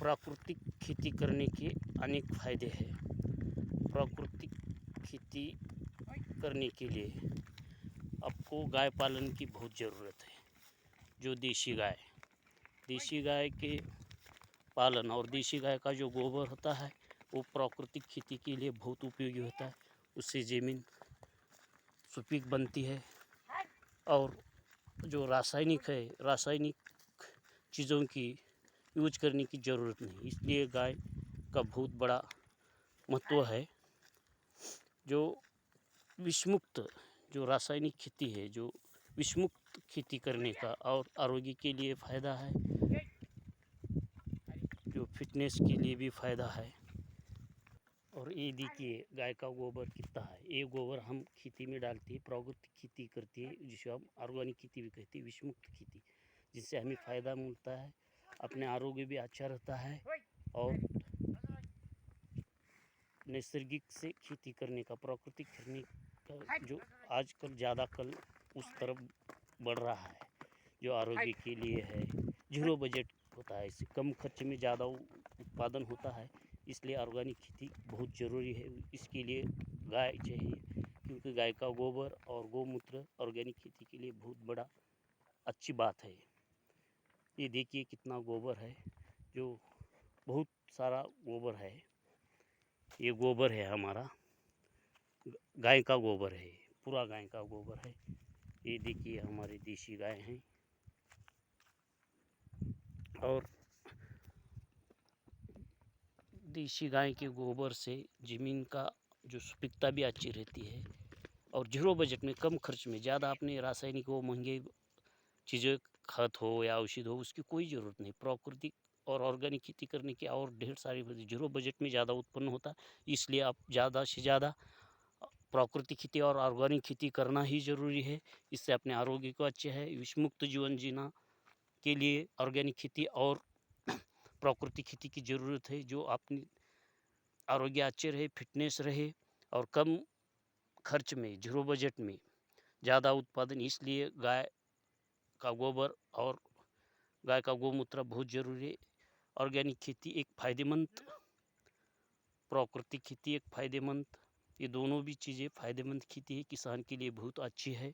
प्राकृतिक खेती करने के अनेक फायदे हैं। प्राकृतिक खेती करने के लिए आपको गाय पालन की बहुत ज़रूरत है। जो देशी गाय के पालन और देशी गाय का जो गोबर होता है वो प्राकृतिक खेती के लिए बहुत उपयोगी होता है। उससे ज़मीन सुपीक बनती है और जो रासायनिक चीज़ों की यूज करने की ज़रूरत नहीं। इसलिए गाय का बहुत बड़ा महत्व है। जो विषमुक्त जो रासायनिक खेती है, जो विषमुक्त खेती करने का और आरोग्य के लिए फ़ायदा है, जो फिटनेस के लिए भी फ़ायदा है। और ये देखिए गाय का गोबर कितना है। ये गोबर हम खेती में डालते हैं, प्राकृतिक खेती करती है जिसे हम ऑर्गेनिक खेती भी कहते हैं, विषमुक्त खेती, जिससे हमें फ़ायदा मिलता है, अपने आरोग्य भी अच्छा रहता है और नैसर्गिक से खेती करने का, प्राकृतिक करने का जो आजकल ज़्यादा कल उस तरफ बढ़ रहा है, जो आरोग्य के लिए है। जीरो बजट होता है, इससे कम खर्च में ज़्यादा उत्पादन होता है। इसलिए ऑर्गेनिक खेती बहुत ज़रूरी है। इसके लिए गाय चाहिए, क्योंकि गाय का गोबर और गौमूत्र ऑर्गेनिक खेती के लिए बहुत बड़ा अच्छी बात है। ये देखिए कितना गोबर है, जो बहुत सारा गोबर है। ये गोबर है हमारा, गाय का गोबर है, पूरा गाय का गोबर है। ये देखिए हमारी देशी गाय हैं और देशी गाय के गोबर से ज़मीन का जो सुपीकता भी अच्छी रहती है और जीरो बजट में, कम खर्च में, ज़्यादा अपने रासायनिक वो महंगे चीज़ें, खाद हो या औषध हो, उसकी कोई ज़रूरत नहीं। प्राकृतिक और ऑर्गेनिक खेती करने की और ढेर सारी जीरो बजट में ज़्यादा उत्पन्न होता है। इसलिए आप ज़्यादा से ज़्यादा प्राकृतिक खेती और ऑर्गेनिक खेती करना ही ज़रूरी है। इससे अपने आरोग्य को अच्छे है। विषमुक्त जीवन जीना के लिए ऑर्गेनिक खेती और प्राकृतिक खेती की ज़रूरत है, जो अपनी आरोग्य अच्छे रहे, फिटनेस रहे और कम खर्च में, जीरो बजट में ज़्यादा उत्पादन। इसलिए गाय का गोबर और गाय का गौमूत्र बहुत ज़रूरी है। ऑर्गेनिक खेती एक फ़ायदेमंद, प्राकृतिक खेती एक फ़ायदेमंद, ये दोनों भी चीज़ें फ़ायदेमंद खेती है, किसान के लिए बहुत अच्छी है।